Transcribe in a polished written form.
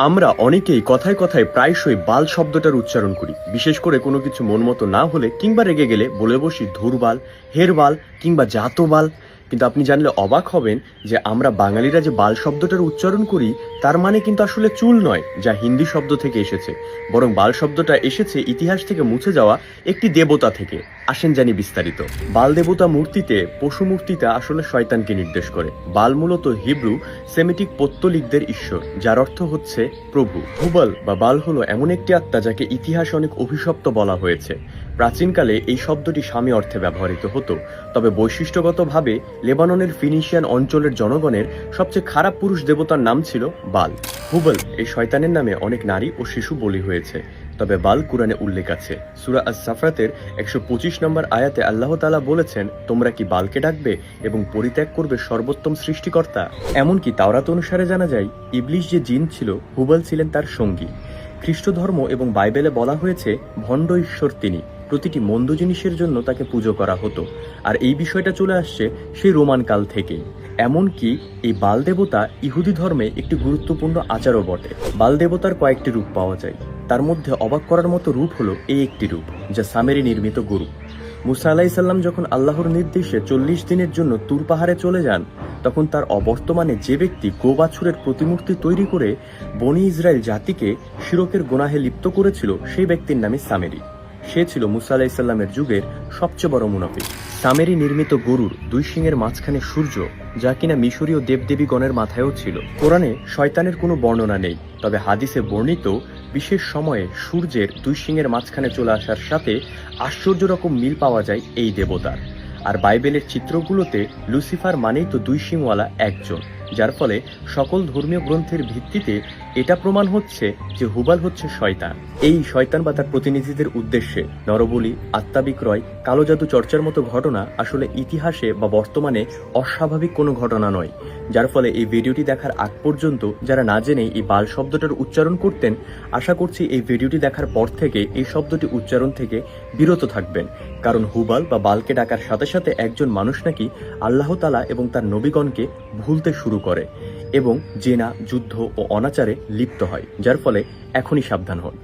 আমরা অনেকেই কথায় কথায় প্রায়শই বাল শব্দটার উচ্চারণ করি, বিশেষ করে কোনো কিছু মন মতো না হলে কিংবা রেগে গেলে বলে বসি ধুরবাল, হেরবাল কিংবা জাতবাল। কিন্তু আপনি জানলে অবাক হবেন যে আমরা বাঙালিরা যে বাল শব্দটার উচ্চারণ করি তার মানে কিন্তু আসলে চুল নয়, যা হিন্দি শব্দ থেকে এসেছে, বরং বাল শব্দটা এসেছে ইতিহাস থেকে মুছে যাওয়া একটি দেবতা থেকে। আসেন জানি বিস্তারিত। বাল দেবতা মূর্তিতে পশু মূর্তিটা আসলে শয়তানকে নির্দেশ করে। বাল মূলত হিব্রু সেমিটিক পৌত্তলিকদের ঈশ্বর, যার অর্থ হচ্ছে প্রভু। হুবল বা বাল হলো এমন একটি আত্মা যাকে ইতিহাসে অনেক অভিশপ্ত বলা হয়েছে। প্রাচীনকালে এই শব্দটি স্বামী অর্থে ব্যবহৃত হতো, তবে বৈশিষ্ট্যগতভাবে লেবাননের ফিনিশিয়ান অঞ্চলের জনগণের সবচেয়ে খারাপ পুরুষ দেবতার নাম ছিল বাল। হুবল এই শয়তানের নামে অনেক নারী ও শিশু বলি হয়েছে, তবে বাল কুরআনে উল্লেখ আছে। সূরা আস-সাফাতের 125 নম্বর আয়াতে আল্লাহ তাআলা বলেছেন, তোমরা কি বালকে ডাকবে এবং পরিত্যাগ করবে সর্বোত্তম সৃষ্টিকর্তা। এমনকি তাওরাত অনুসারে জানা যায় ইবলিশ যে জিন ছিল, হুবল ছিলেন তার সঙ্গী। খ্রিস্ট ধর্ম এবং বাইবেলে বলা হয়েছে ভণ্ড ঈশ্বর তিনি, প্রতিটি মন্দ জিনিসের জন্য তাকে পুজো করা হতো। আর এই বিষয়টা চলে আসছে সেই রোমান কাল থেকেই। এমনকি এই বাল দেবতা ইহুদি ধর্মে একটি গুরুত্বপূর্ণ আচারও বটে। বাল দেবতার কয়েকটি রূপ পাওয়া যায়, তার মধ্যে অবাক করার মতো রূপ হলো এই একটি রূপ, যা সামেরি নির্মিত গরু। মুসা আলাইসাল্লাম যখন আল্লাহর নির্দেশে 40 দিনের জন্য তুর পাহাড়ে চলে যান, তখন তার অবর্তমানে যে ব্যক্তি গোবাছুরের প্রতিমূর্তি তৈরি করে বনি ইসরায়েল জাতিকে শিরকের গুনাহে লিপ্ত করেছিল, সেই ব্যক্তির নামে সামেরি। সে ছিল মুসা আলাইসাল্লামের যুগের সবচেয়ে বড় মুনাফিক। সামেরি নির্মিত গরুর দুই শিংয়ের মাঝখানে সূর্য, যা কিনা মিশরীয় দেবদেবীগণের মাথায়ও ছিল। কোরআনে শয়তানের কোনো বর্ণনা নেই, তবে হাদিসে বর্ণিত বিশেষ সময়ে সূর্যের দুই শিংয়ের মাঝখানে চলে আসার সাথে আশ্চর্য রকম মিল পাওয়া যায় এই দেবতার। আর বাইবেলের চিত্রগুলোতে লুসিফার মানেই তো দুই শিংওয়ালা একজন, যার ফলে সকল ধর্মীয় গ্রন্থের ভিত্তিতে এটা প্রমাণ হচ্ছে যে হুবাল হচ্ছে শয়তান। এই শয়তান বা তার প্রতিনিধিদের উদ্দেশ্যে নরবলি, আত্মা বিক্রয়, কালো জাদু চর্চার মতো ঘটনা আসলে ইতিহাসে বা বর্তমানে অস্বাভাবিক কোনো ঘটনা নয়। যার ফলে এই ভিডিওটি দেখার আগ পর্যন্ত যারা না জেনে এই বাল শব্দটার উচ্চারণ করতেন, আশা করছি এই ভিডিওটি দেখার পর থেকে এই শব্দটি উচ্চারণ থেকে বিরত থাকবেন। কারণ হুবাল বা বালকে ডাকার সাথে সাথে একজন মানুষ নাকি আল্লাহ তাআলা এবং তার নবীগণকে ভুলতে শুরু করে এবং জেনা, যুদ্ধ ও অনাচারে লিপ্ত হয়, যার ফলে এখনই সাবধান হন।